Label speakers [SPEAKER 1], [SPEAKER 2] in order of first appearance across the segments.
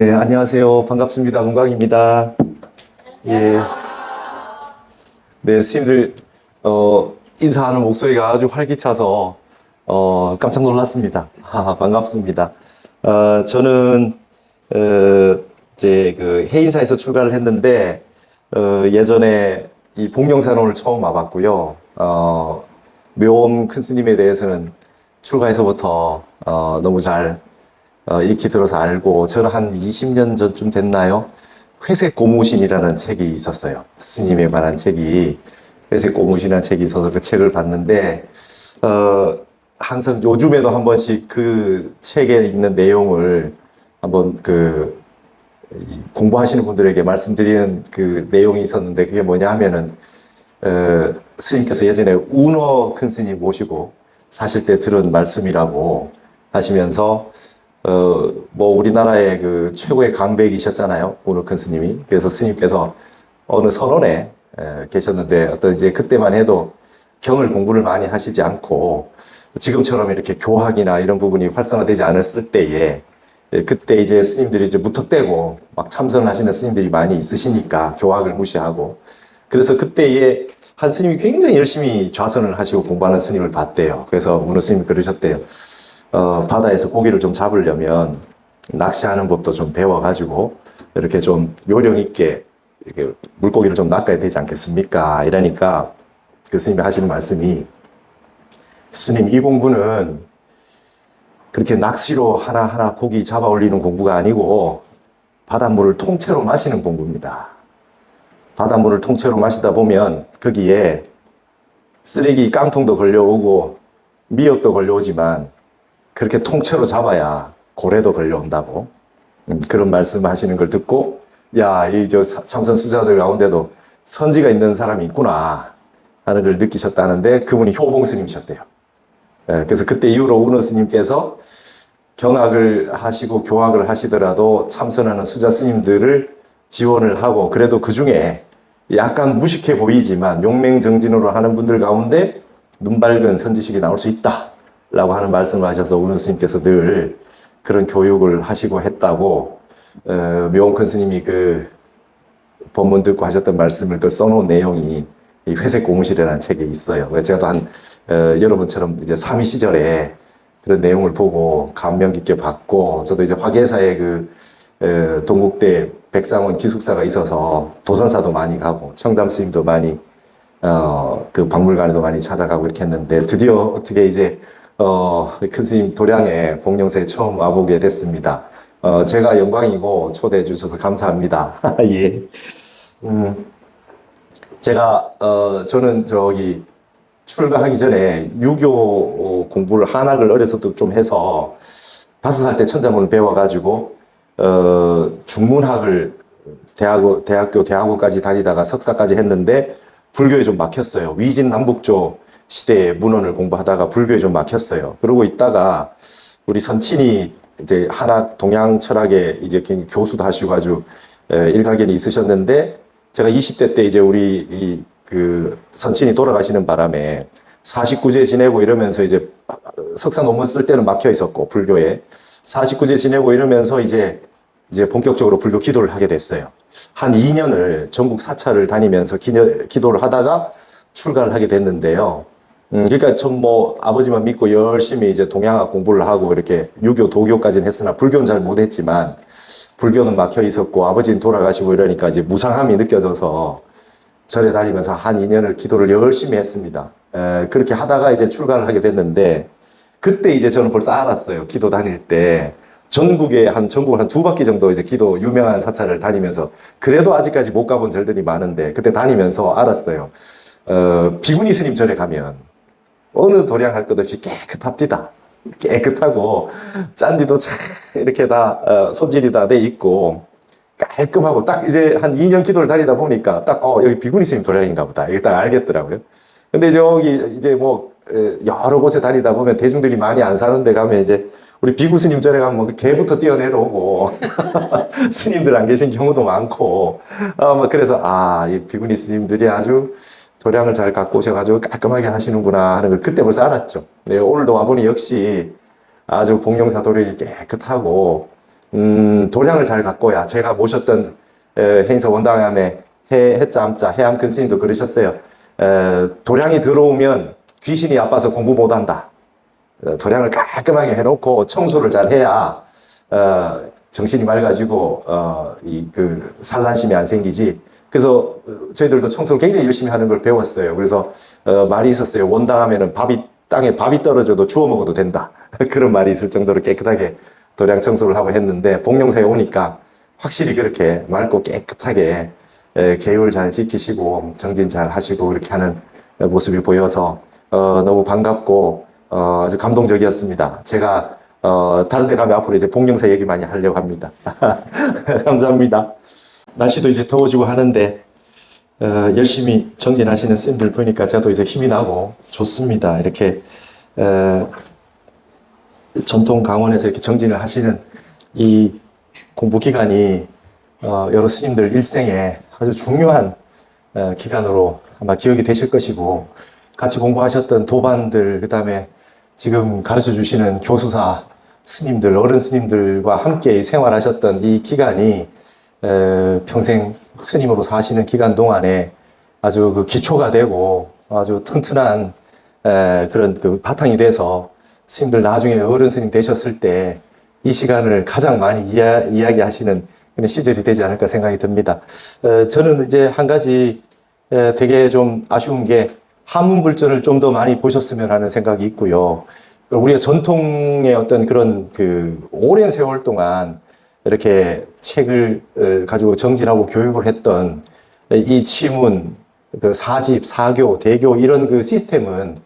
[SPEAKER 1] 네, 안녕하세요. 반갑습니다. 문광입니다. 예. 네, 스님들, 인사하는 목소리가 아주 활기차서, 깜짝 놀랐습니다. 반갑습니다. 저는, 이제 그 해인사에서 출가를 했는데, 예전에 이 복령산원을 처음 와봤고요. 묘엄 큰 스님에 대해서는 출가해서부터, 너무 잘 익히 들어서 알고, 저는 한 20년 전쯤 됐나요? 회색 고무신이라는 책이 있었어요. 스님에 관한 책이. 회색 고무신이라는 책이 있어서 그 책을 봤는데, 항상 요즘에도 한 번씩 그 책에 있는 내용을 한번 공부하시는 분들에게 말씀드리는 그 내용이 있었는데, 그게 뭐냐 하면은, 스님께서 예전에 운어 큰 스님 모시고 사실 때 들은 말씀이라고 하시면서, 뭐, 우리나라의 그 최고의 강백이셨잖아요. 오늘 큰 스님이. 그래서 스님께서 어느 선원에 계셨는데, 어떤 이제 그때만 해도 경을 공부를 많이 하시지 않고, 지금처럼 이렇게 교학이나 이런 부분이 활성화되지 않았을 때에, 그때 이제 스님들이 이제 무턱대고 막 참선을 하시는 스님들이 많이 있으시니까, 교학을 무시하고. 그래서 그때에 한 스님이 굉장히 열심히 좌선을 하시고 공부하는 스님을 봤대요. 그래서 어느 스님이 그러셨대요. 바다에서 고기를 좀 잡으려면 낚시하는 법도 좀 배워가지고 이렇게 좀 요령 있게 이렇게 물고기를 좀 낚아야 되지 않겠습니까? 이러니까 그 스님이 하시는 말씀이, 스님, 이 공부는 그렇게 낚시로 하나하나 고기 잡아 올리는 공부가 아니고 바닷물을 통째로 마시는 공부입니다. 바닷물을 통째로 마시다 보면 거기에 쓰레기 깡통도 걸려오고 미역도 걸려오지만 그렇게 통째로 잡아야 고래도 걸려온다고. 그런 말씀 하시는 걸 듣고, 야, 참선 수자들 가운데도 선지가 있는 사람이 있구나 하는 걸 느끼셨다는데, 그분이 효봉 스님이셨대요. 그래서 그때 이후로 운어 스님께서 경학을 하시고 교학을 하시더라도 참선하는 수자 스님들을 지원을 하고, 그래도 그 중에 약간 무식해 보이지만 용맹정진으로 하는 분들 가운데 눈 밝은 선지식이 나올 수 있다 라고 하는 말씀을 하셔서 운어 스님께서 늘 그런 교육을 하시고 했다고, 묘엄 큰 스님이 그 법문 듣고 하셨던 말씀을 써놓은 내용이 이 회색 고무실이라는 책에 있어요. 그래서 제가 또 여러분처럼 이제 삼위 시절에 그런 내용을 보고 감명 깊게 받고, 저도 이제 화계사에 동국대 백상원 기숙사가 있어서 도선사도 많이 가고, 청담 스님도 많이, 그 박물관에도 많이 찾아가고 이렇게 했는데, 드디어 어떻게 이제 큰 스님 도량에 복령사에 처음 와보게 됐습니다. 제가 영광이고 초대해 주셔서 감사합니다. 예. 저는 출가하기 전에 유교 공부를 한학을 어려서도 좀 해서 5살 때 천자문을 배워가지고, 중문학을 대학교까지 다니다가 석사까지 했는데, 불교에 좀 막혔어요. 위진 남북조 시대의 문헌을 공부하다가 불교에 좀 막혔어요. 그러고 있다가 우리 선친이 이제 한학 동양 철학에 이제 교수도 하시고 아주 일가견이 있으셨는데, 제가 20대 때 이제 우리 선친이 돌아가시는 바람에 49제 지내고 이러면서 이제 석사 논문 쓸 때는 막혀 있었고, 불교에 49제 지내고 이러면서 이제 본격적으로 불교 기도를 하게 됐어요. 한 2년을 전국 사찰을 다니면서 기도를 하다가 출가를 하게 됐는데요. 그러니까 아버지만 믿고 열심히 이제 동양학 공부를 하고 이렇게 유교, 도교까지는 했으나 불교는 잘 못했지만, 불교는 막혀 있었고 아버지는 돌아가시고 이러니까 이제 무상함이 느껴져서 절에 다니면서 한 2년을 기도를 열심히 했습니다. 그렇게 하다가 이제 출가를 하게 됐는데, 그때 이제 저는 벌써 알았어요. 기도 다닐 때. 전국을 한 2바퀴 정도 이제 기도 유명한 사찰을 다니면서, 그래도 아직까지 못 가본 절들이 많은데, 그때 다니면서 알았어요. 비구니 스님 절에 가면 어느 도량 할 것 없이 깨끗합니다. 깨끗하고, 짠디도 참 이렇게 다, 손질이 다 돼 있고, 깔끔하고, 딱 이제 한 2년 기도를 다니다 보니까, 여기 비구니 스님 도량인가 보다. 이게 딱 알겠더라고요. 근데 저기, 이제 여러 곳에 다니다 보면 대중들이 많이 안 사는 데 가면 이제, 우리 비구 스님 절에 가면 개부터 뛰어내려오고, 스님들 안 계신 경우도 많고, 그래서, 이 비구니 스님들이 아주 도량을 잘 갖고 오셔가지고 깔끔하게 하시는구나 하는 걸 그때 벌써 알았죠. 네, 오늘도 와보니 역시 아주 복령사 도량이 깨끗하고, 도량을 잘 갖고야 제가 모셨던 해인사 원당함의 해짬자 해암 큰 스님도 그러셨어요. 도량이 들어오면 귀신이 아파서 공부 못한다. 도량을 깔끔하게 해놓고 청소를 잘 해야 정신이 맑아지고 산란심이 안 생기지. 그래서 저희들도 청소를 굉장히 열심히 하는 걸 배웠어요. 그래서 말이 있었어요. 원당하면은 땅에 밥이 떨어져도 주워 먹어도 된다. 그런 말이 있을 정도로 깨끗하게 도량 청소를 하고 했는데 복령사에 오니까 확실히 그렇게 맑고 깨끗하게 계율 잘 지키시고 정진 잘 하시고 그렇게 하는 모습이 보여서 너무 반갑고 아주 감동적이었습니다. 제가 다른 데 가면 앞으로 이제 복령사 얘기 많이 하려고 합니다. 감사합니다. 날씨도 이제 더워지고 하는데 열심히 정진하시는 스님들 보니까 저도 이제 힘이 나고 좋습니다. 이렇게 전통 강원에서 이렇게 정진을 하시는 이 공부 기간이 여러 스님들 일생에 아주 중요한 기간으로 아마 기억이 되실 것이고, 같이 공부하셨던 도반들, 그 다음에 지금 가르쳐 주시는 교수사 스님들, 어른 스님들과 함께 생활하셨던 이 기간이 평생 스님으로 사시는 기간 동안에 아주 그 기초가 되고 아주 튼튼한 그런 그 바탕이 돼서 스님들 나중에 어른 스님 되셨을 때 이 시간을 가장 많이 이야기하시는 그런 시절이 되지 않을까 생각이 듭니다. 저는 이제 한 가지 되게 좀 아쉬운 게 한문불전을 좀 더 많이 보셨으면 하는 생각이 있고요. 우리가 전통의 어떤 그런 그 오랜 세월 동안 이렇게 책을 가지고 정진하고 교육을 했던 이 치문, 그 사집, 사교, 대교 이런 그 시스템은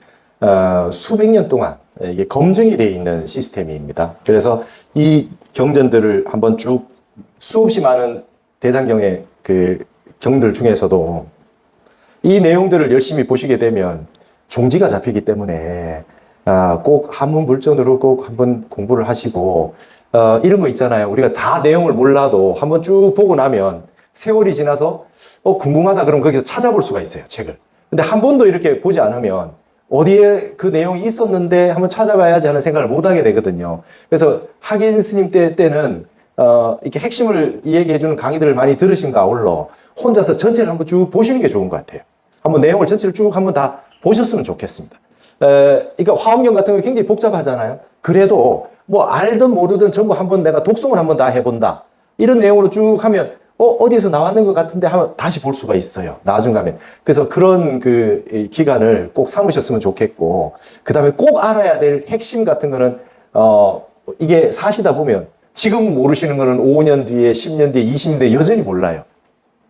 [SPEAKER 1] 수백 년 동안 이게 검증이 되어 있는 시스템입니다. 그래서 이 경전들을 한번 쭉 수없이 많은 대장경의 그 경들 중에서도 이 내용들을 열심히 보시게 되면 종지가 잡히기 때문에 꼭 한문불전으로 꼭 한번 공부를 하시고 이런 거 있잖아요. 우리가 다 내용을 몰라도 한번 쭉 보고 나면 세월이 지나서 궁금하다 그러면 거기서 찾아볼 수가 있어요, 책을. 근데 한 번도 이렇게 보지 않으면 어디에 그 내용이 있었는데 한번 찾아봐야지 하는 생각을 못 하게 되거든요. 그래서 학인 스님 때는 이렇게 핵심을 얘기해 주는 강의들을 많이 들으신가 아울러 혼자서 전체를 한번 쭉 보시는 게 좋은 것 같아요. 한번 내용을 전체를 쭉 한번 다 보셨으면 좋겠습니다. 그러니까 화엄경 같은 거 굉장히 복잡하잖아요. 그래도 뭐 알든 모르든 전부 한번 내가 독송을 한번 다 해본다. 이런 내용으로 쭉 하면 어디에서 나왔는 것 같은데 하면 다시 볼 수가 있어요. 나중 가면. 그래서 그런 그 기간을 꼭 삼으셨으면 좋겠고, 그 다음에 꼭 알아야 될 핵심 같은 거는 이게 사시다 보면 지금 모르시는 거는 5년 뒤에, 10년 뒤에, 20년 뒤에 여전히 몰라요.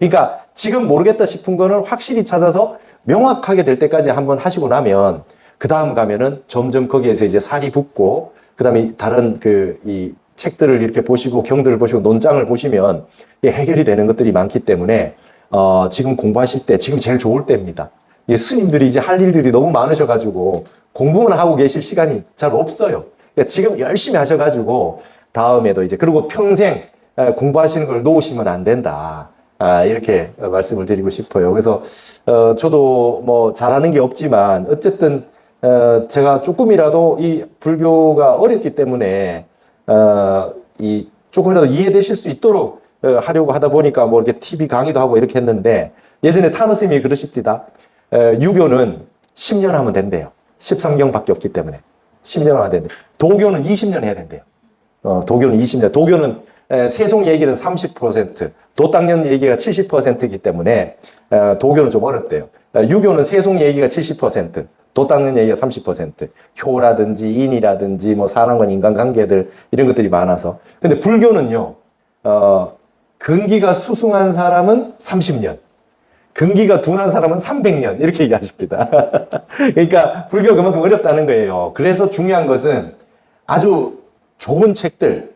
[SPEAKER 1] 그러니까 지금 모르겠다 싶은 거는 확실히 찾아서 명확하게 될 때까지 한번 하시고 나면 그 다음 가면은 점점 거기에서 이제 살이 붙고 그 다음에 다른 이 책들을 이렇게 보시고 경들을 보시고 논장을 보시면 해결이 되는 것들이 많기 때문에 지금 공부하실 때 지금 제일 좋을 때입니다. 스님들이 이제 할 일들이 너무 많으셔가지고 공부만 하고 계실 시간이 잘 없어요. 그러니까 지금 열심히 하셔가지고 다음에도 이제 그리고 평생 공부하시는 걸 놓으시면 안 된다. 이렇게 말씀을 드리고 싶어요. 그래서 저도 뭐 잘하는 게 없지만 어쨌든 제가 조금이라도 이 불교가 어렵기 때문에 조금이라도 이해되실 수 있도록 하려고 하다 보니까 뭐 이렇게 TV 강의도 하고 이렇게 했는데, 예전에 타너 스님이 그러십니다. 유교는 10년 하면 된대요. 13경밖에 없기 때문에 10년 하면 된대요. 도교는 20년 해야 된대요. 도교는 20년. 도교는 세속 얘기는 30%, 도당년 얘기가 70%이기 때문에 도교는 좀 어렵대요. 유교는 세속 얘기가 70%, 도당년 얘기가 30%, 효라든지 인이라든지 뭐 사람과 인간관계들 이런 것들이 많아서. 근데 불교는요, 근기가 수승한 사람은 30년, 근기가 둔한 사람은 300년 이렇게 얘기하십니다. 그러니까 불교가 그만큼 어렵다는 거예요. 그래서 중요한 것은 아주 좋은 책들,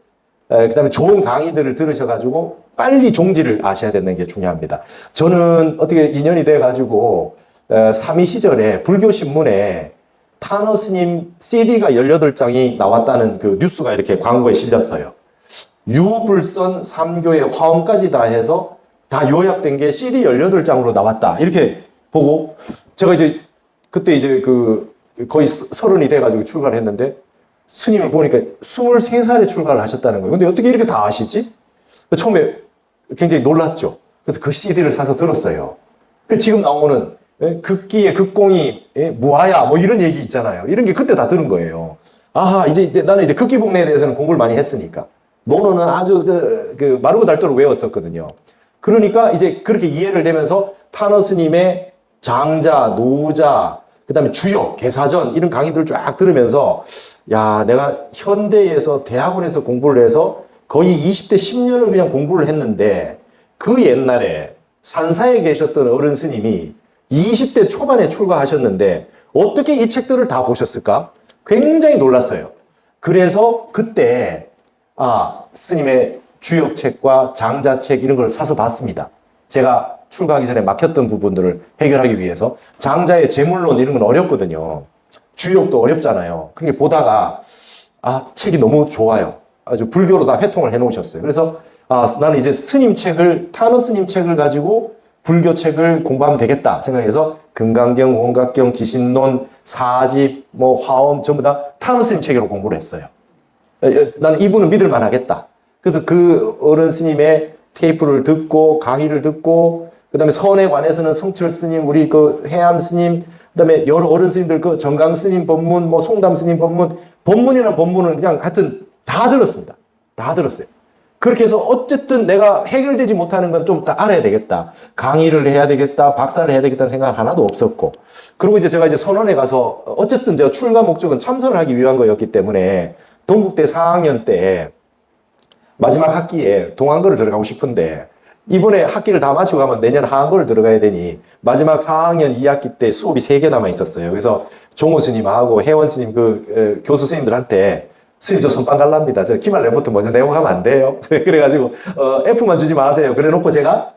[SPEAKER 1] 그 다음에 좋은 강의들을 들으셔가지고 빨리 종지를 아셔야 되는 게 중요합니다. 저는 어떻게 인연이 돼가지고 삼위 시절에 불교신문에 타너 스님 CD가 18장이 나왔다는 그 뉴스가 이렇게 광고에 실렸어요. 유불선 3교의 화엄까지 다 해서 다 요약된 게 CD 18장으로 나왔다. 이렇게 보고 제가 이제 그때 이제 거의 30이 돼가지고 출간을 했는데 스님을 보니까 23살에 출가를 하셨다는 거예요. 근데 어떻게 이렇게 다 아시지? 처음에 굉장히 놀랐죠. 그래서 그 CD를 사서 들었어요. 지금 나오는 극기의 극공이 무아야 뭐 이런 얘기 있잖아요. 이런 게 그때 다 들은 거예요. 아하, 이제 나는 이제 극기복례에 대해서는 공부를 많이 했으니까. 논어는 아주 마르고 닳도록 외웠었거든요. 그러니까 이제 그렇게 이해를 되면서 타너 스님의 장자, 노자, 그 다음에 주요, 개사전 이런 강의들을 쫙 들으면서 야, 내가 현대에서 대학원에서 공부를 해서 거의 20대 10년을 그냥 공부를 했는데 그 옛날에 산사에 계셨던 어른 스님이 20대 초반에 출가하셨는데 어떻게 이 책들을 다 보셨을까? 굉장히 놀랐어요. 그래서 그때 스님의 주역책과 장자책 이런 걸 사서 봤습니다. 제가 출가하기 전에 막혔던 부분들을 해결하기 위해서. 장자의 재물론 이런 건 어렵거든요. 주역도 어렵잖아요. 그렇게 보다가 책이 너무 좋아요. 아주 불교로 다 회통을 해놓으셨어요. 그래서 나는 이제 스님 책을, 타너 스님 책을 가지고 불교 책을 공부하면 되겠다 생각해서 금강경, 원각경, 기신론, 사집, 화엄 전부 다 타너 스님 책으로 공부를 했어요. 나는 이분은 믿을만 하겠다. 그래서 그 어른 스님의 테이프를 듣고 강의를 듣고 그 다음에 선에 관해서는 성철 스님, 우리 그 해암 스님, 그 다음에 여러 어른 스님들 그 정강 스님 법문, 송담 스님 법문, 법문이란 법문은 그냥 하여튼 다 들었습니다. 다 들었어요. 그렇게 해서 어쨌든 내가 해결되지 못하는 건 좀 다 알아야 되겠다. 강의를 해야 되겠다. 박사를 해야 되겠다는 생각 하나도 없었고. 그리고 이제 제가 선원에 가서 어쨌든 제가 출가 목적은 참선을 하기 위한 거였기 때문에 동국대 4학년 때 마지막 학기에 동안거를 들어가고 싶은데 이번에 학기를 다 마치고 가면 내년 하한거를 들어가야 되니 마지막 4학년 2학기 때 수업이 3개 남아 있었어요. 그래서 종호 스님하고 혜원 스님 교수 스님들한테 스님 저 선빵 갈랍니다. 저 기말 레포트 먼저 내고 가면 안 돼요. 그래가지고 F만 주지 마세요. 그래놓고 제가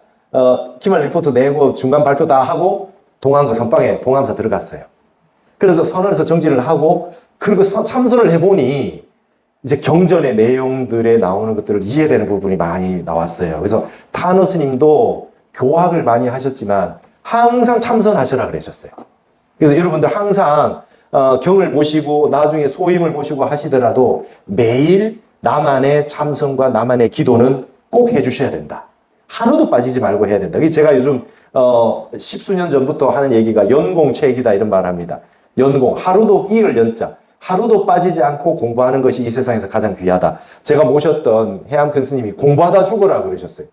[SPEAKER 1] 기말 리포트 내고 중간 발표 다 하고 동안거 선빵에 봉암사 들어갔어요. 그래서 선언에서 정진을 하고 그리고 참선을 해보니 이제 경전의 내용들에 나오는 것들을 이해되는 부분이 많이 나왔어요. 그래서 타너 스님도 교학을 많이 하셨지만 항상 참선하시라 그러셨어요. 그래서 여러분들 항상 경을 보시고 나중에 소임을 보시고 하시더라도 매일 나만의 참선과 나만의 기도는 꼭 해주셔야 된다. 하루도 빠지지 말고 해야 된다. 제가 요즘 10수년 전부터 하는 얘기가 연공책이다 이런 말을 합니다. 연공, 하루도 이을 연자. 하루도 빠지지 않고 공부하는 것이 이 세상에서 가장 귀하다. 제가 모셨던 해암 큰 스님이 공부하다 죽어라 그러셨어요.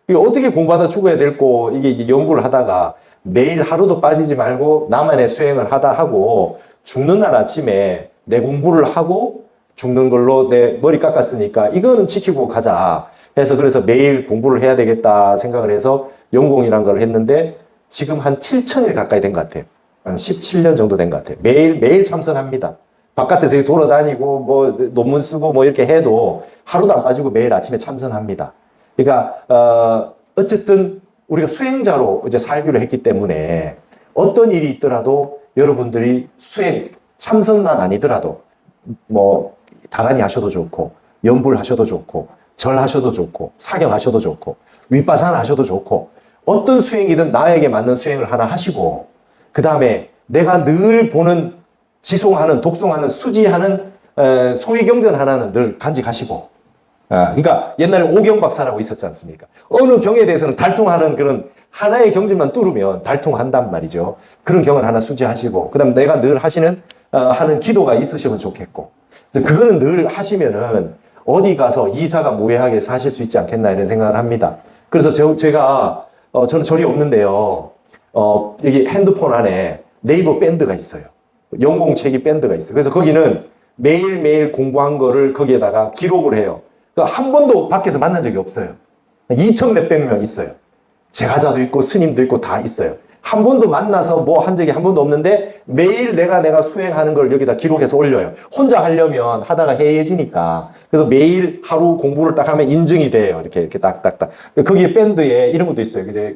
[SPEAKER 1] 이게 어떻게 공부하다 죽어야 될고 이게 연구를 하다가 매일 하루도 빠지지 말고 나만의 수행을 하고 죽는 날 아침에 내 공부를 하고 죽는 걸로 내 머리 깎았으니까 이거는 지키고 가자 해서 그래서 매일 공부를 해야 되겠다 생각을 해서 연공이란 걸 했는데 지금 한 7,000일 가까이 된 것 같아요. 한 17년 정도 된 것 같아요. 매일 참선합니다. 바깥에서 돌아다니고 논문 쓰고 이렇게 해도 하루도 안 빠지고 매일 아침에 참선합니다. 그러니까 어쨌든 우리가 수행자로 이제 살기로 했기 때문에 어떤 일이 있더라도 여러분들이 참선만 아니더라도 다란히 하셔도 좋고 연불 하셔도 좋고 절 하셔도 좋고 사경 하셔도 좋고 윗바산 하셔도 좋고 어떤 수행이든 나에게 맞는 수행을 하나 하시고 그 다음에 내가 늘 보는 지송하는, 독송하는, 수지하는 소위경전 하나는 늘 간직하시고 그러니까 옛날에 오경박사라고 있었지 않습니까? 어느 경에 대해서는 달통하는 그런 하나의 경전만 뚫으면 달통한단 말이죠. 그런 경을 하나 수지하시고 그 다음에 내가 늘 하는 기도가 있으시면 좋겠고 그거는 늘 하시면은 어디 가서 이사가 무해하게 사실 수 있지 않겠나 이런 생각을 합니다. 그래서 제가 저는 절이 없는데요. 여기 핸드폰 안에 네이버 밴드가 있어요. 연공책이 밴드가 있어요. 그래서 거기는 매일매일 공부한 거를 거기에다가 기록을 해요. 한 번도 밖에서 만난 적이 없어요. 2천 몇백 명 있어요. 제가자도 있고 스님도 있고 다 있어요. 한 번도 만나서 한 적이 한 번도 없는데 매일 내가 수행하는 걸 여기다 기록해서 올려요. 혼자 하려면 하다가 해해지니까. 그래서 매일 하루 공부를 딱 하면 인증이 돼요. 이렇게 딱딱딱. 거기에 밴드에 이런 것도 있어요. 이제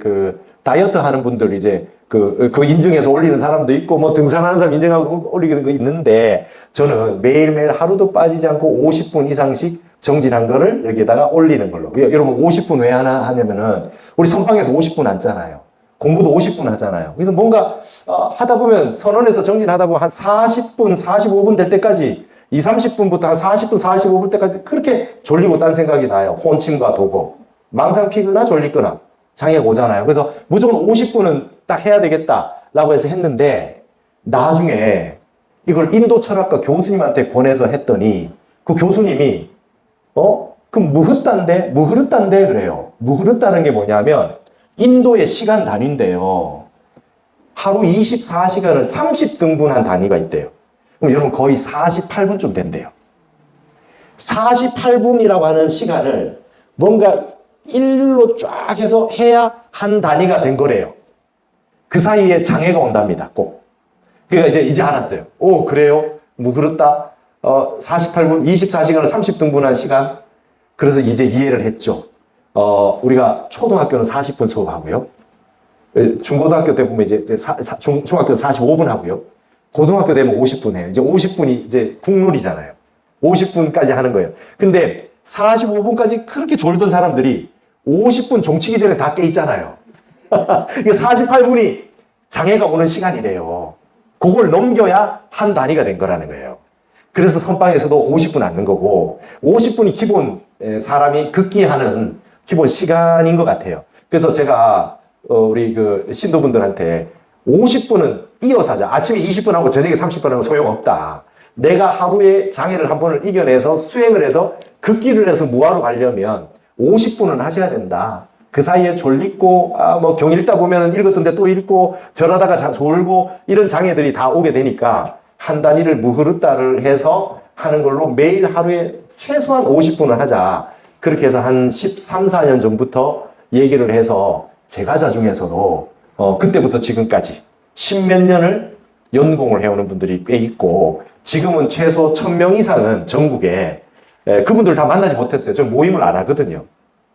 [SPEAKER 1] 다이어트 하는 분들 이제 그 인증해서 올리는 사람도 있고 등산하는 사람 인증하고 올리는 거 있는데 저는 매일매일 하루도 빠지지 않고 50분 이상씩 정진한 거를 여기에다가 올리는 걸로. 여러분 50분 왜 하나 하냐면은 우리 선방에서 50분 앉잖아요. 공부도 50분 하잖아요. 그래서 뭔가 하다 보면 선언에서 정진하다 보면 한 40분, 45분 될 때까지 2, 30분부터 한 40분, 45분 때까지 그렇게 졸리고 딴 생각이 나요. 혼침과 도고. 망상 피거나 졸리거나 장애가 오잖아요. 그래서 무조건 50분은 딱 해야 되겠다라고 해서 했는데 나중에 이걸 인도 철학과 교수님한테 권해서 했더니 그 교수님이 그럼 무흐르단데 그래요. 무흐르다는 게 뭐냐면 인도의 시간 단위인데요. 하루 24시간을 30등분한 단위가 있대요. 그럼 여러분 거의 48분쯤 된대요. 48분이라고 하는 시간을 뭔가 일률로 쫙 해서 해야 한 단위가 된 거래요. 그 사이에 장애가 온답니다. 꼭. 그러니까 이제 알았어요. 오, 그래요? 무흐르다. 48분, 24시간을 30등분한 시간. 그래서 이제 이해를 했죠. 우리가 초등학교는 40분 수업하고요. 중고등학교 때 보면 이제 중학교 45분 하고요. 고등학교 되면 50분 해요. 이제 50분이 이제 국룰이잖아요. 50분까지 하는 거예요. 근데 45분까지 그렇게 졸던 사람들이 50분 종치기 전에 다 깨 있잖아요. 48분이 장애가 오는 시간이래요. 그걸 넘겨야 한 단위가 된 거라는 거예요. 그래서 선방에서도 50분 앉는 거고 50분이 기본 사람이 극기하는 기본 시간인 것 같아요. 그래서 제가 우리 그 신도분들한테 50분은 이어서 하자. 아침에 20분 하고 저녁에 30분 하고 소용없다. 내가 하루에 장애를 한 번을 이겨내서 수행을 해서 극기를 해서 무아로 가려면 50분은 하셔야 된다. 그 사이에 졸리고 뭐 경 읽다 보면 읽었던데 또 읽고 절하다가 졸고 이런 장애들이 다 오게 되니까 한 단위를 무흐르다를 해서 하는 걸로 매일 하루에 최소한 50분은 하자. 그렇게 해서 한 13, 14년 전부터 얘기를 해서 제가자 중에서도 그때부터 지금까지 10몇 년을 연공을 해오는 분들이 꽤 있고 지금은 최소 1000명 이상은 전국에 그분들 다 만나지 못했어요. 저 모임을 안 하거든요.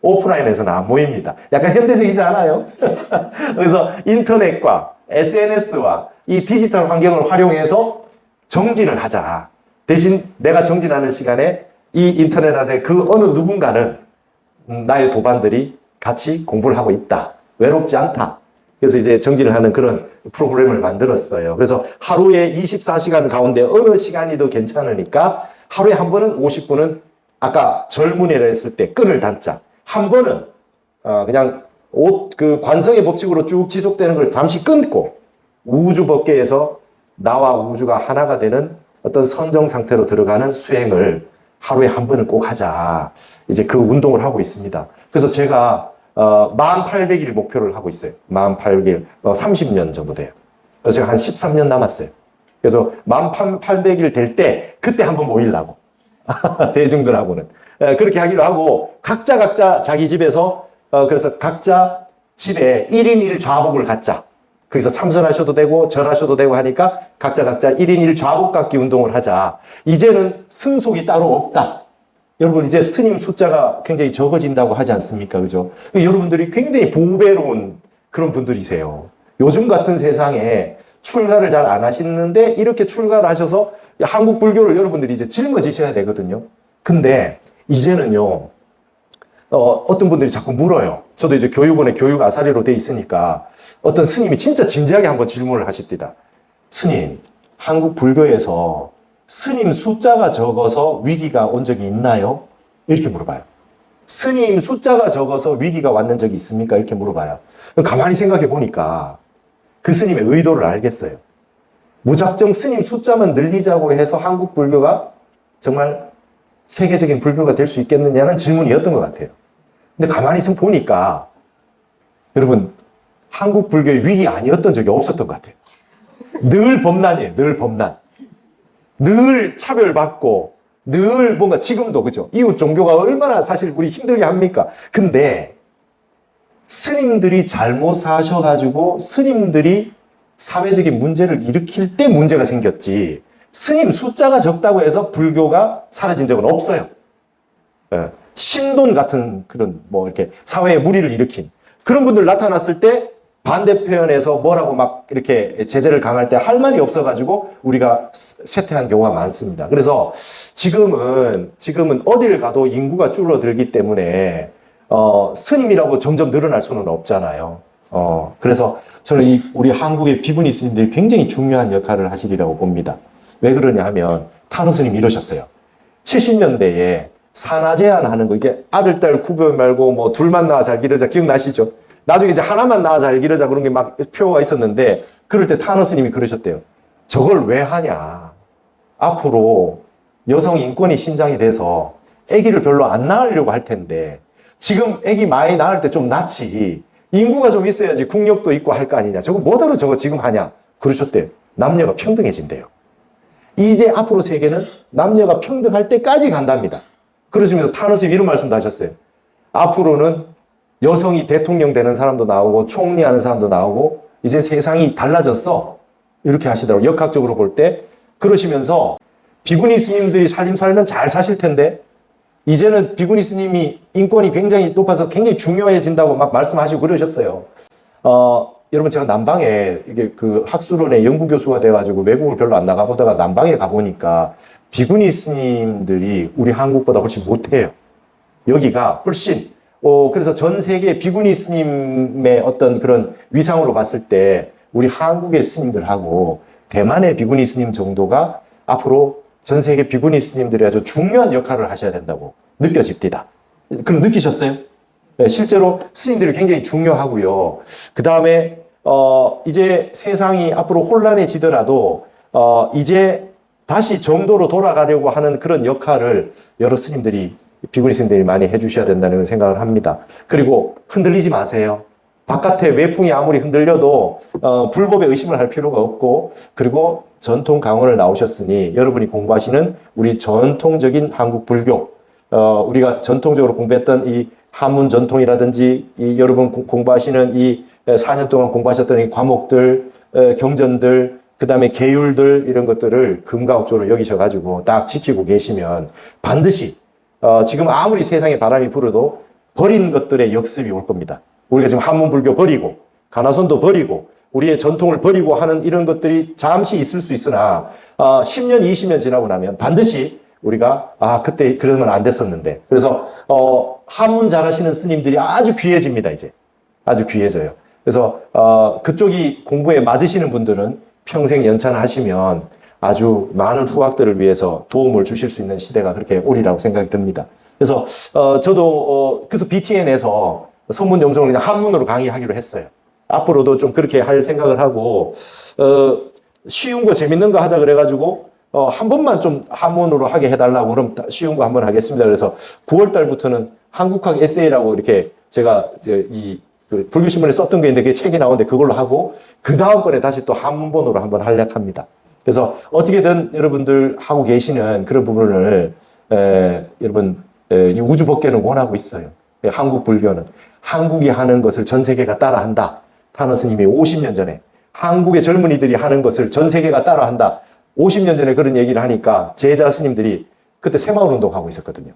[SPEAKER 1] 오프라인에서는 안 모입니다. 약간 현대적이지 않아요? 그래서 인터넷과 SNS와 이 디지털 환경을 활용해서 정진을 하자. 대신 내가 정진하는 시간에 이 인터넷 안에 그 어느 누군가는 나의 도반들이 같이 공부를 하고 있다. 외롭지 않다. 그래서 이제 정진을 하는 그런 프로그램을 만들었어요. 그래서 하루에 24시간 가운데 어느 시간이 더 괜찮으니까 하루에 한 번은 50분은 아까 절문회를 했을 때 끈을 단자. 한 번은 그냥 그 관성의 법칙으로 쭉 지속되는 걸 잠시 끊고 우주 법계에서 나와 우주가 하나가 되는 어떤 선정 상태로 들어가는 수행을 하루에 한 번은 꼭 하자. 이제 그 운동을 하고 있습니다. 그래서 제가 1800일 목표를 하고 있어요. 1800일, 30년 정도 돼요. 그래서 제가 한 13년 남았어요. 그래서 1800일 될 때 그때 한번 모이려고. 대중들하고는. 그렇게 하기로 하고 각자 자기 집에서 그래서 각자 집에 1인 1좌복을 갖자. 거기서 참선하셔도 되고 절하셔도 되고 하니까 각자 1인 1좌복 갖기 운동을 하자. 이제는 승속이 따로 없다. 여러분 이제 스님 숫자가 굉장히 적어진다고 하지 않습니까? 그죠? 여러분들이 굉장히 보배로운 그런 분들이세요. 요즘 같은 세상에 출가를 잘 안 하시는데 이렇게 출가를 하셔서 한국 불교를 여러분들이 이제 짊어지셔야 되거든요. 근데 이제는요, 어떤 분들이 자꾸 물어요. 저도 이제 교육원에 교육 아사리로 돼 있으니까 어떤 스님이 진짜 진지하게 한번 질문을 하십니다. 스님, 한국 불교에서 스님 숫자가 적어서 위기가 온 적이 있나요? 이렇게 물어봐요. 스님 숫자가 적어서 위기가 왔는 적이 있습니까? 이렇게 물어봐요. 가만히 생각해 보니까 그 스님의 의도를 알겠어요. 무작정 스님 숫자만 늘리자고 해서 한국 불교가 정말 세계적인 불교가 될 수 있겠느냐는 질문이었던 것 같아요. 근데 가만히 보니까 여러분 한국 불교의 위기 아니었던 적이 없었던 것 같아요. 늘 범난이에요. 늘 범난. 늘 차별받고 늘 뭔가 지금도 그죠? 이웃 종교가 얼마나 사실 우리 힘들게 합니까? 근데 스님들이 잘못 사셔가지고 스님들이 사회적인 문제를 일으킬 때 문제가 생겼지 스님 숫자가 적다고 해서 불교가 사라진 적은 없어요. 신돈 같은 그런 이렇게 사회에 무리를 일으킨 그런 분들 나타났을 때 반대편에서 뭐라고 막 이렇게 제재를 강할 때 할 말이 없어가지고 우리가 쇠퇴한 경우가 많습니다. 그래서 지금은 어딜 가도 인구가 줄어들기 때문에 스님이라고 점점 늘어날 수는 없잖아요. 그래서 저는 우리 한국의 비구니 스님들이 굉장히 중요한 역할을 하시리라고 봅니다. 왜 그러냐 하면 탄원 스님이 이러셨어요. 70년대에 산하 제한하는 거, 이게 아들, 딸 구별 말고 뭐 둘만 낳아 잘 기르자, 기억나시죠? 나중에 이제 하나만 낳아 잘 기르자 그런 게 막 표가 있었는데, 그럴 때 탄원 스님이 그러셨대요. 저걸 왜 하냐. 앞으로 여성 인권이 신장이 돼서 아기를 별로 안 낳으려고 할 텐데, 지금 아기 많이 낳을 때 좀 낳지. 인구가 좀 있어야지 국력도 있고 할 거 아니냐. 저거 뭐하러 저거 지금 하냐. 그러셨대요. 남녀가 평등해진대요. 이제 앞으로 세계는 남녀가 평등할 때까지 간답니다. 그러시면서 탄원 스님이 이런 말씀도 하셨어요. 앞으로는 여성이 대통령 되는 사람도 나오고 총리하는 사람도 나오고 이제 세상이 달라졌어. 이렇게 하시더라고요. 역학적으로 볼 때. 그러시면서 비구니 스님들이 살면 잘 사실 텐데 이제는 비구니 스님이 인권이 굉장히 높아서 굉장히 중요해진다고 막 말씀하시고 그러셨어요. 여러분 제가 남방에 이게 그 학술원의 연구교수가 돼가지고 외국을 별로 안 나가보다가 남방에 가보니까 비구니 스님들이 우리 한국보다 훨씬 못해요. 여기가 훨씬 그래서 전 세계 비구니 스님의 어떤 그런 위상으로 봤을 때 우리 한국의 스님들하고 대만의 비구니 스님 정도가 앞으로 전 세계 비구니 스님들이 아주 중요한 역할을 하셔야 된다고 느껴집니다. 그럼 느끼셨어요? 네, 실제로 스님들이 굉장히 중요하고요. 그 다음에 이제 세상이 앞으로 혼란해지더라도 이제 다시 정도로 돌아가려고 하는 그런 역할을 여러 스님들이 비구니 스님들이 많이 해주셔야 된다는 생각을 합니다. 그리고 흔들리지 마세요. 바깥에 외풍이 아무리 흔들려도 불법에 의심을 할 필요가 없고, 그리고 전통 강원을 나오셨으니 여러분이 공부하시는 우리 전통적인 한국 불교, 우리가 전통적으로 공부했던 이 한문 전통이라든지 이 여러분 공부하시는 이 4년 동안 공부하셨던 이 과목들, 경전들, 그 다음에 계율들 이런 것들을 금가옥조로 여기셔가지고 딱 지키고 계시면 반드시 지금 아무리 세상에 바람이 불어도 버린 것들의 역습이 올 겁니다. 우리가 지금 한문불교 버리고 가나손도 버리고 우리의 전통을 버리고 하는 이런 것들이 잠시 있을 수 있으나 10년, 20년 지나고 나면 반드시 우리가 그때 그러면 안 됐었는데, 그래서 한문 잘하시는 스님들이 아주 귀해집니다. 이제 아주 귀해져요. 그래서 그쪽이 공부에 맞으시는 분들은 평생 연찬하시면 아주 많은 후학들을 위해서 도움을 주실 수 있는 시대가 그렇게 오리라고 생각이 듭니다. 그래서 저도 그래서 BTN에서 성문 염송을 그냥 한문으로 강의하기로 했어요. 앞으로도 좀 그렇게 할 생각을 하고 쉬운 거 재밌는 거 하자 그래가지고 한 번만 좀 한문으로 하게 해달라고, 그럼 쉬운 거 한번 하겠습니다. 그래서 9월 달부터는 한국학 에세이라고 이렇게 제가 그 불교신문에 썼던 게 있는데 그게 책이 나오는데 그걸로 하고, 그 다음번에 다시 또 한문본으로 한번 활약합니다. 그래서 어떻게든 여러분들 하고 계시는 그런 부분을 여러분 이 우주법계는 원하고 있어요. 한국 불교는 한국이 하는 것을 전 세계가 따라한다. 탄원 스님이 50년 전에 한국의 젊은이들이 하는 것을 전 세계가 따라한다. 50년 전에 그런 얘기를 하니까 제자 스님들이 그때 새마을 운동하고 있었거든요.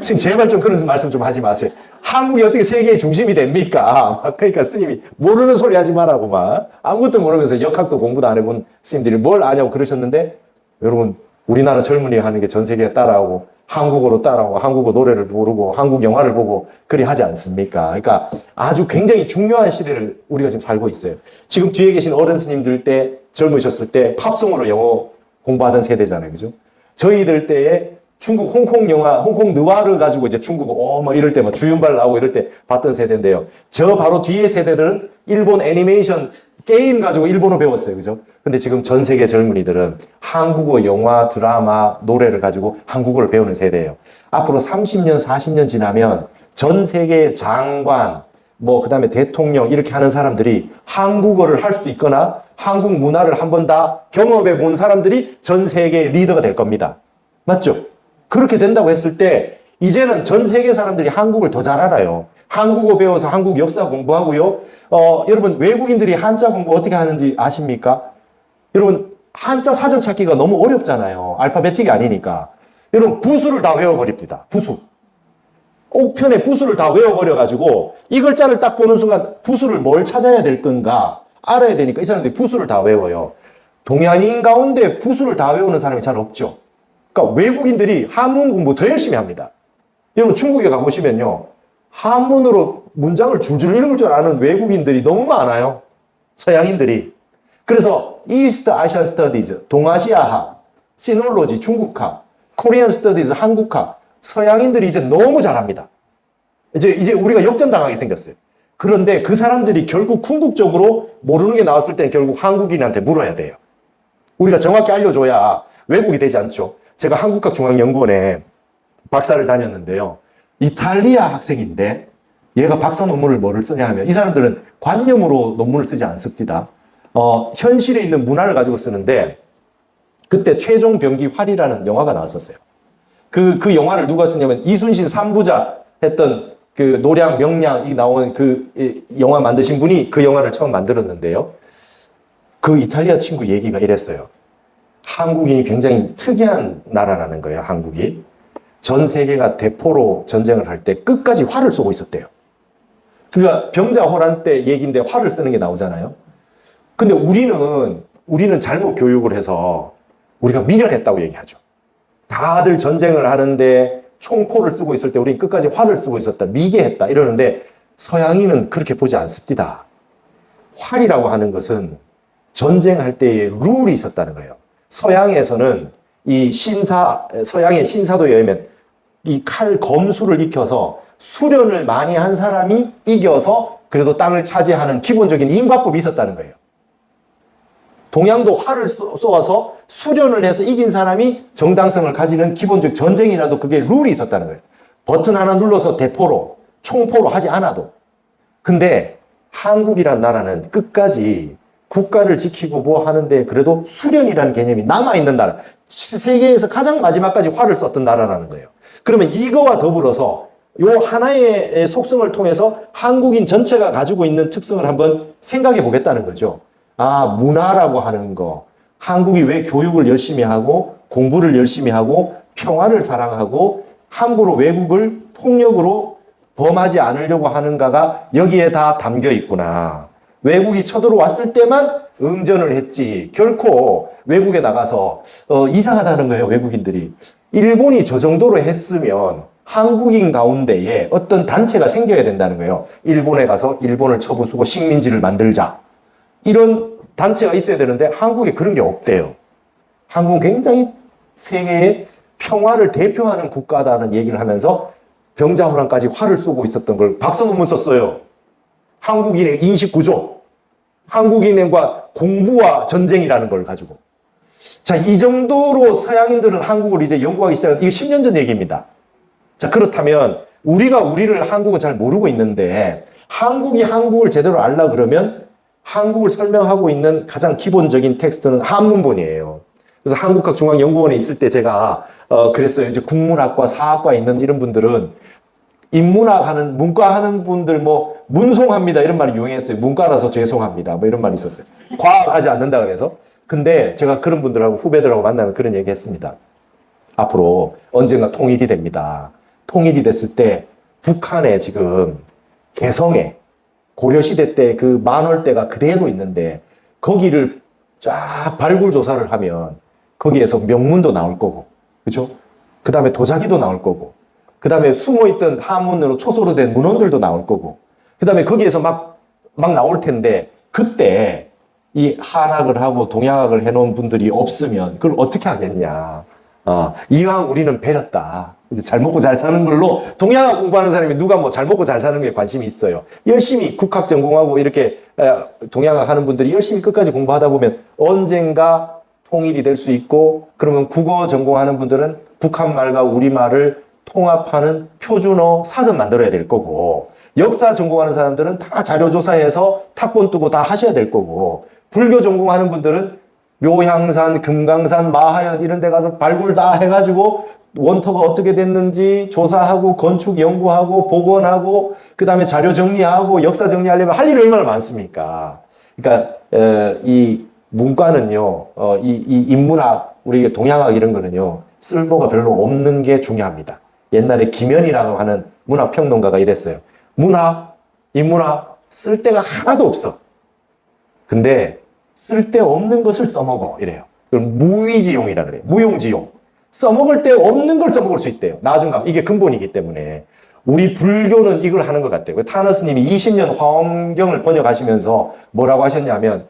[SPEAKER 1] 스님 제발 좀 그런 말씀 좀 하지 마세요. 한국이 어떻게 세계의 중심이 됩니까? 그러니까 스님이 모르는 소리 하지 말라고 막 아무것도 모르면서 역학도 공부도 안 해본 스님들이 뭘 아냐고 그러셨는데, 여러분 우리나라 젊은이 하는 게 전 세계에 따라오고 한국어로 따라오고 한국어 노래를 부르고 한국 영화를 보고 그리 하지 않습니까? 그러니까 아주 굉장히 중요한 시대를 우리가 지금 살고 있어요. 지금 뒤에 계신 어른 스님들 때 젊으셨을 때 팝송으로 영어 공부하던 세대잖아요. 그죠? 저희들 때에 중국 홍콩 영화, 홍콩 느와르 가지고 이제 중국어, 뭐 이럴 때 막 주윤발 나오고 이럴 때 봤던 세대인데요. 저 바로 뒤에 세대들은 일본 애니메이션 게임 가지고 일본어 배웠어요. 그죠? 근데 지금 전 세계 젊은이들은 한국어 영화, 드라마, 노래를 가지고 한국어를 배우는 세대예요. 앞으로 30년, 40년 지나면 전 세계 장관, 그 다음에 대통령 이렇게 하는 사람들이 한국어를 할 수 있거나 한국 문화를 한번 다 경험해 본 사람들이 전 세계의 리더가 될 겁니다. 맞죠? 그렇게 된다고 했을 때 이제는 전 세계 사람들이 한국을 더 잘 알아요. 한국어 배워서 한국 역사 공부하고요. 여러분 외국인들이 한자 공부 어떻게 하는지 아십니까? 여러분 한자 사전 찾기가 너무 어렵잖아요. 알파베틱이 아니니까. 여러분 부수를 다 외워버립니다. 부수. 옥편에 부수를 다 외워버려가지고 이 글자를 딱 보는 순간 부수를 뭘 찾아야 될 건가 알아야 되니까 이 사람들이 부수를 다 외워요. 동양인 가운데 부수를 다 외우는 사람이 잘 없죠. 그러니까 외국인들이 한문 공부 더 열심히 합니다. 여러분 중국에 가보시면요. 한문으로 문장을 줄줄 읽을 줄 아는 외국인들이 너무 많아요. 서양인들이. 그래서 이스트 아시안 스터디즈, 동아시아학, 시놀로지 중국학, 코리안 스터디즈 한국학, 서양인들이 이제 너무 잘합니다. 이제 우리가 역전당하게 생겼어요. 그런데 그 사람들이 결국 궁극적으로 모르는 게 나왔을 때는 결국 한국인한테 물어야 돼요. 우리가 정확히 알려줘야 왜곡이 되지 않죠. 제가 한국학중앙연구원에 박사를 다녔는데요. 이탈리아 학생인데 얘가 박사 논문을 뭐를 쓰냐 하면 이 사람들은 관념으로 논문을 쓰지 않습니다. 현실에 있는 문화를 가지고 쓰는데 그때 최종 병기 활이라는 영화가 나왔었어요. 그 영화를 누가 쓰냐면 이순신 3부작 했던 그 노량, 명량이 나오는 그 영화 만드신 분이 그 영화를 처음 만들었는데요. 그 이탈리아 친구 얘기가 이랬어요. 한국이 굉장히 특이한 나라라는 거예요, 한국이. 전 세계가 대포로 전쟁을 할 때 끝까지 활을 쏘고 있었대요. 그러니까 병자호란 때 얘기인데 활을 쓰는 게 나오잖아요. 근데 우리는 잘못 교육을 해서 우리가 미련했다고 얘기하죠. 다들 전쟁을 하는데 총포를 쓰고 있을 때 우리는 끝까지 활을 쓰고 있었다, 미개했다 이러는데 서양인은 그렇게 보지 않습니다. 활이라고 하는 것은 전쟁할 때의 룰이 있었다는 거예요. 서양에서는 서양의 신사도에 의하면 이 칼 검수를 익혀서 수련을 많이 한 사람이 이겨서 그래도 땅을 차지하는 기본적인 인과법이 있었다는 거예요. 동양도 활을 쏘아서 수련을 해서 이긴 사람이 정당성을 가지는 기본적 전쟁이라도 그게 룰이 있었다는 거예요. 버튼 하나 눌러서 대포로, 총포로 하지 않아도. 근데 한국이란 나라는 끝까지 국가를 지키고 뭐 하는데 그래도 수련이라는 개념이 남아있는 나라. 세계에서 가장 마지막까지 활을 쐈던 나라라는 거예요. 그러면 이거와 더불어서 요 하나의 속성을 통해서 한국인 전체가 가지고 있는 특성을 한번 생각해 보겠다는 거죠. 문화라고 하는 거. 한국이 왜 교육을 열심히 하고 공부를 열심히 하고 평화를 사랑하고 함부로 외국을 폭력으로 범하지 않으려고 하는가가 여기에 다 담겨 있구나. 외국이 쳐들어왔을 때만 응전을 했지. 결코 외국에 나가서 이상하다는 거예요, 외국인들이. 일본이 저 정도로 했으면 한국인 가운데에 어떤 단체가 생겨야 된다는 거예요. 일본에 가서 일본을 쳐부수고 식민지를 만들자. 이런 단체가 있어야 되는데 한국에 그런 게 없대요. 한국은 굉장히 세계의 평화를 대표하는 국가다는 얘기를 하면서 병자호란까지 활을 쏘고 있었던 걸 박사 논문 썼어요. 한국인의 인식구조, 한국인과 공부와 전쟁이라는 걸 가지고. 자, 이 정도로 서양인들은 한국을 이제 연구하기 시작한, 이게 10년 전 얘기입니다. 자, 그렇다면 우리를 한국은 잘 모르고 있는데 한국이 한국을 제대로 알라 그러면 한국을 설명하고 있는 가장 기본적인 텍스트는 한문본이에요. 그래서 한국학중앙연구원에 있을 때 제가 그랬어요. 이제 국문학과 사학과에 있는 이런 분들은 인문학 하는, 문과 하는 분들 문송합니다. 이런 말을 유행했어요. 문과라서 죄송합니다. 이런 말이 있었어요. 과학하지 않는다 그래서. 근데 제가 그런 분들하고 후배들하고 만나면 그런 얘기 했습니다. 앞으로 언젠가 통일이 됩니다. 통일이 됐을 때 북한에 지금 개성에 고려시대 때 그 만월대가 그대로 있는데 거기를 쫙 발굴 조사를 하면 거기에서 명문도 나올 거고, 그죠? 그 다음에 도자기도 나올 거고, 그 다음에 숨어있던 한문으로 초소로 된 문헌들도 나올 거고, 그 다음에 거기에서 막 나올 텐데, 그때 이 한학을 하고 동양학을 해놓은 분들이 없으면 그걸 어떻게 하겠냐. 이왕 우리는 배렸다. 이제 잘 먹고 잘 사는 걸로 동양학 공부하는 사람이 누가 잘 먹고 잘 사는 게 관심이 있어요. 열심히 국학 전공하고 이렇게 동양학 하는 분들이 열심히 끝까지 공부하다 보면 언젠가 통일이 될 수 있고, 그러면 국어 전공하는 분들은 북한말과 우리말을 통합하는 표준어 사전 만들어야 될 거고, 역사 전공하는 사람들은 다 자료조사해서 탁본 뜨고 다 하셔야 될 거고, 불교 전공하는 분들은 묘향산, 금강산, 마하연 이런 데 가서 발굴 다 해가지고 원터가 어떻게 됐는지 조사하고 건축 연구하고 복원하고 그 다음에 자료 정리하고 역사 정리하려면 할 일이 얼마나 많습니까? 그러니까 이 문과는요, 이 인문학, 우리 동양학 이런 거는요, 쓸모가 별로 없는 게 중요합니다. 옛날에 김현이라고 하는 문학평론가가 이랬어요. 문학, 인문학 쓸데가 하나도 없어. 근데 쓸데없는 것을 써먹어 이래요. 그럼 무의지용이라 그래요. 무용지용. 써먹을 데 없는 걸 써먹을 수 있대요. 나중 가면 이게 근본이기 때문에. 우리 불교는 이걸 하는 것 같아요. 타너스님이 20년 화엄경을 번역하시면서 뭐라고 하셨냐면,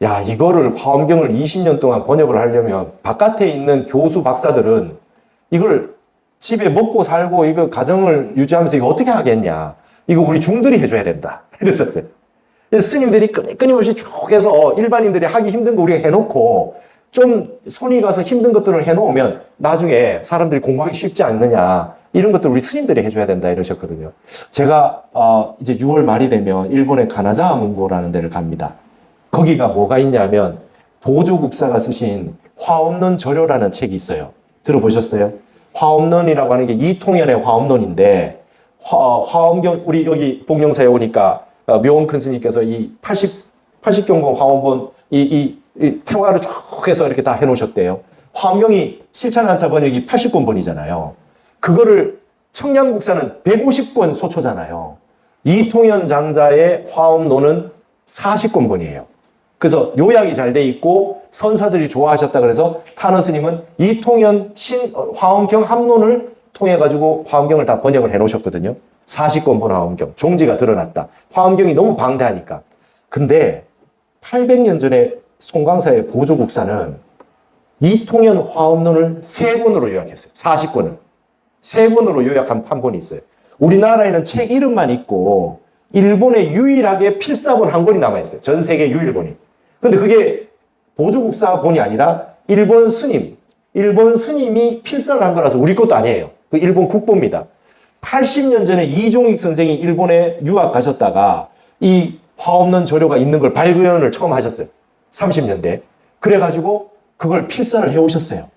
[SPEAKER 2] 야, 이거를 화엄경을 20년 동안 번역을 하려면 바깥에 있는 교수 박사들은 이걸 집에 먹고 살고 이거 가정을 유지하면서 이거 어떻게 하겠냐. 이거 우리 중들이 해줘야 된다. 이러셨어요. 스님들이 끊임없이 쭉 해서 일반인들이 하기 힘든 거 우리가 해놓고 좀 손이 가서 힘든 것들을 해놓으면 나중에 사람들이 공부하기 쉽지 않느냐. 이런 것들 우리 스님들이 해줘야 된다 이러셨거든요. 제가 이제 6월 말이 되면 일본의 가나자와 문고라는 데를 갑니다. 거기가 뭐가 있냐면 보조국사가 쓰신 화엄론 저료라는 책이 있어요. 들어보셨어요? 화엄론이라고 하는 게 이통현의 화엄론인데 화엄경 우리 여기 복령사에 오니까 묘원 큰 스님께서 이 80경공 화엄본 이 태화를 쭉 해서 이렇게 다 해놓으셨대요. 화엄경이 실찬한자 번역이 80권본이잖아요. 그거를 청량국사는 150권 소초잖아요. 이통현 장자의 화엄론은 40권본이에요. 그래서 요약이 잘 돼 있고 선사들이 좋아하셨다 그래서 타너 스님은 이통현 화엄경 합론을 통해 가지고 화엄경을 다 번역을 해 놓으셨거든요. 40권본 화엄경. 종지가 드러났다. 화엄경이 너무 방대하니까. 근데 800년 전에 송광사의 보조국사는 이통현 화엄론을 3권으로 요약했어요. 40권을. 3권으로 요약한 판본이 있어요. 우리나라에는 책 이름만 있고 일본에 유일하게 필사본 한 권이 남아있어요. 전 세계 유일본이. 근데 그게 보조국사본이 아니라 일본 스님이 필사를 한 거라서 우리 것도 아니에요. 그 일본 국보입니다. 80년 전에 이종익 선생이 일본에 유학 가셨다가 이 화엄론 저료가 있는 걸 발견을 처음 하셨어요. 30년대. 그래가지고 그걸 필사를 해오셨어요.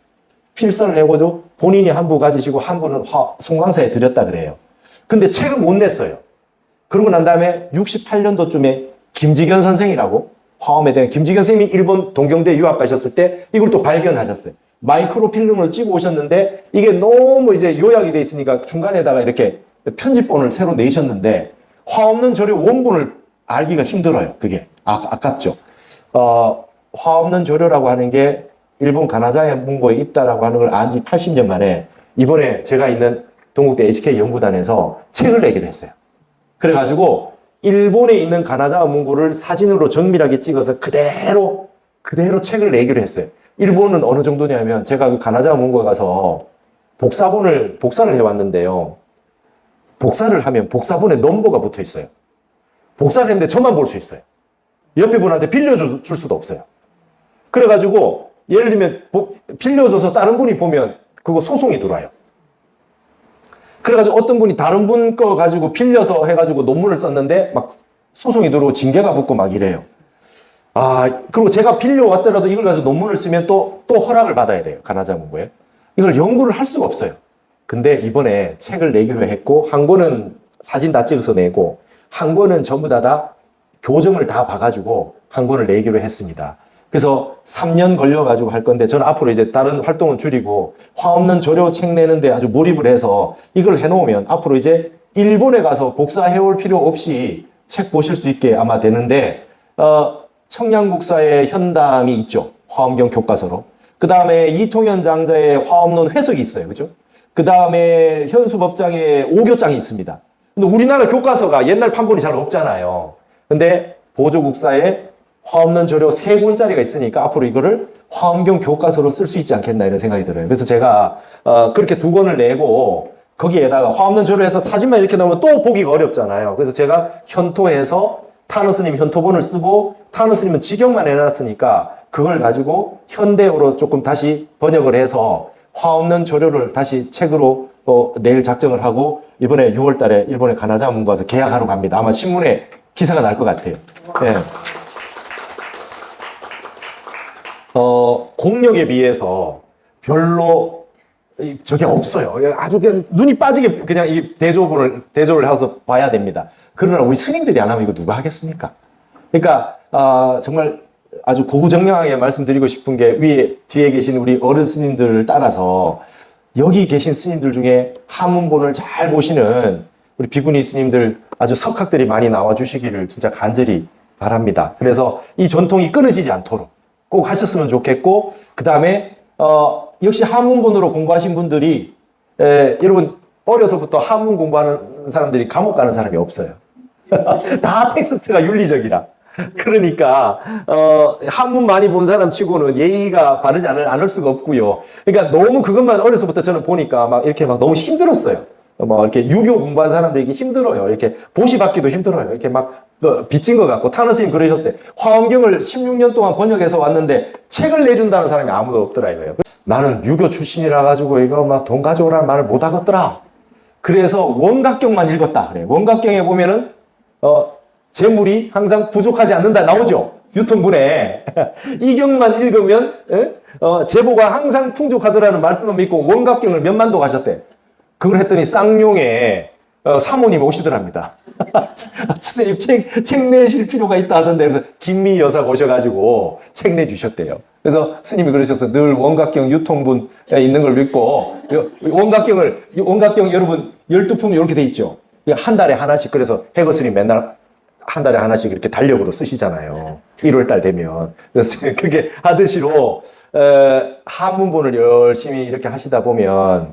[SPEAKER 2] 필사를 해오고 본인이 한 부 가지시고 한 부는 송광사에 드렸다 그래요. 근데 책은 못 냈어요. 그러고 난 다음에 68년도쯤에 김지견 선생이라고 화엄에 대한 김지견 선생님이 일본 동경대 유학 가셨을 때 이걸 또 발견하셨어요. 마이크로필름을 찍어 오셨는데 이게 너무 이제 요약이 돼 있으니까 중간에다가 이렇게 편집본을 새로 내셨는데 화엄론 저료 원본을 알기가 힘들어요. 그게 아깝죠. 화엄론 저료라고 하는 게 일본 가나자야 문고에 있다라고 하는 걸 안 지 80년 만에 이번에 제가 있는 동국대 HK 연구단에서 책을 내기로 했어요. 그래가지고 일본에 있는 가나자와 문고를 사진으로 정밀하게 찍어서 그대로 책을 내기로 했어요. 일본은 어느 정도냐면 제가 그 가나자와 문고에 가서 복사를 해왔는데요. 복사를 하면 복사본에 넘버가 붙어 있어요. 복사를 했는데 저만 볼 수 있어요. 옆에 분한테 빌려줄 수도 없어요. 그래가지고 예를 들면 빌려줘서 다른 분이 보면 그거 소송이 들어와요. 그래가지고 어떤 분이 다른 분 거 가지고 빌려서 해가지고 논문을 썼는데 막 소송이 들어오고 징계가 붙고 막 이래요. 그리고 제가 빌려왔더라도 이걸 가지고 논문을 쓰면 또 허락을 받아야 돼요. 가나자 문고에. 이걸 연구를 할 수가 없어요. 근데 이번에 책을 내기로 했고, 한 권은 사진 다 찍어서 내고, 한 권은 전부 다 교정을 다 봐가지고 한 권을 내기로 했습니다. 그래서 3년 걸려가지고 할 건데, 저는 앞으로 이제 다른 활동은 줄이고, 화엄론 저료 책 내는데 아주 몰입을 해서 이걸 해놓으면 앞으로 이제 일본에 가서 복사해올 필요 없이 책 보실 수 있게 아마 되는데, 청량국사의 현담이 있죠. 화엄경 교과서로. 그 다음에 이통현 장자의 화엄론 회석이 있어요. 그죠? 그 다음에 현수법장의 오교장이 있습니다. 근데 우리나라 교과서가 옛날 판본이 잘 없잖아요. 근데 보조국사에 화엄론 저료 3권짜리가 있으니까 앞으로 이거를 화엄경 교과서로 쓸 수 있지 않겠나 이런 생각이 들어요. 그래서 제가 그렇게 2권을 내고 거기에다가 화엄론 저료해서 사진만 이렇게 나오면 또 보기가 어렵잖아요. 그래서 제가 현토해서 타너 스님 현토본을 쓰고 타너 스님은 직역만 해놨으니까 그걸 가지고 현대어로 조금 다시 번역을 해서 화엄론 저료를 다시 책으로 낼 작정을 하고 이번에 6월 달에 일본의 가나자와 문고에서 계약하러 갑니다. 아마 신문에 기사가 날 것 같아요. 네. 공력에 비해서 별로 저게 없어요. 아주 그냥 눈이 빠지게 그냥 이 대조를 해서 봐야 됩니다. 그러나 우리 스님들이 안 하면 이거 누가 하겠습니까? 그러니까 정말 아주 고구정량하게 말씀드리고 싶은 게 뒤에 계신 우리 어른 스님들을 따라서 여기 계신 스님들 중에 한문본을 잘 보시는 우리 비구니 스님들 아주 석학들이 많이 나와 주시기를 진짜 간절히 바랍니다. 그래서 이 전통이 끊어지지 않도록 꼭 하셨으면 좋겠고, 그 다음에 역시 한문본으로 공부하신 분들이 여러분 어려서부터 한문 공부하는 사람들이 감옥 가는 사람이 없어요. 다 텍스트가 윤리적이라. 그러니까 한문 많이 본 사람 치고는 예의가 바르지 않을 수가 없고요. 그러니까 너무 그것만 어려서부터 저는 보니까 막 이렇게 막 너무 힘들었어요. 뭐 이렇게 유교 공부한 사람들이 힘들어요. 이렇게 보시 받기도 힘들어요. 이렇게 막 빚진 것 같고 타는 스님 그러셨어요. 화엄경을 16년 동안 번역해서 왔는데 책을 내준다는 사람이 아무도 없더라 이거예요. 나는 유교 출신이라 가지고 이거 막 돈 가져오라는 말을 못 하겠더라. 그래서 원각경만 읽었다 그래. 원각경에 보면은 재물이 항상 부족하지 않는다 나오죠. 유통분에 이 경만 읽으면 재보가 항상 풍족하더라는 말씀을 믿고 원각경을 몇만 도 가셨대. 그걸 했더니 쌍용에 사모님 오시더랍니다. 선생님 책 내실 필요가 있다 하던데 그래서 김미 여사가 오셔가지고 책 내주셨대요. 그래서 스님이 그러셔서 늘 원각경 유통분에 있는 걸 믿고 원각경 여러분 12품 이렇게 돼 있죠. 한 달에 하나씩 그래서 해거 스님 맨날 한 달에 하나씩 이렇게 달력으로 쓰시잖아요. 1월 달 되면. 그래서 그게 하듯이로 한문본을 열심히 이렇게 하시다 보면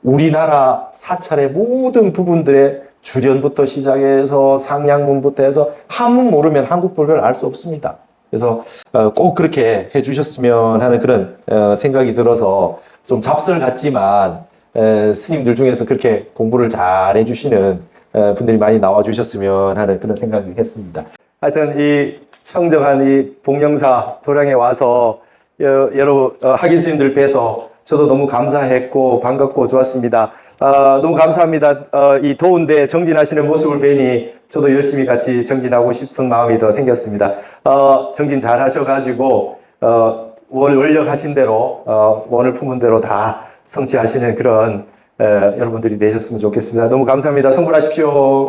[SPEAKER 2] 우리나라 사찰의 모든 부분들의 주련부터 시작해서 상량문부터 해서 한문 모르면 한국 불교를 알 수 없습니다. 그래서 꼭 그렇게 해주셨으면 하는 그런 생각이 들어서 좀 잡설 같지만 스님들 중에서 그렇게 공부를 잘 해주시는 분들이 많이 나와주셨으면 하는 그런 생각을 했습니다. 하여튼 이 청정한 이 복령사 도량에 와서 여러 학인 스님들 뵈서 저도 너무 감사했고 반갑고 좋았습니다. 너무 감사합니다. 이 더운데 정진하시는 모습을 뵈니 저도 열심히 같이 정진하고 싶은 마음이 더 생겼습니다. 정진 잘 하셔가지고 원력 하신 대로 원을 품은 대로 다 성취하시는 그런 여러분들이 되셨으면 좋겠습니다. 너무 감사합니다. 성불하십시오.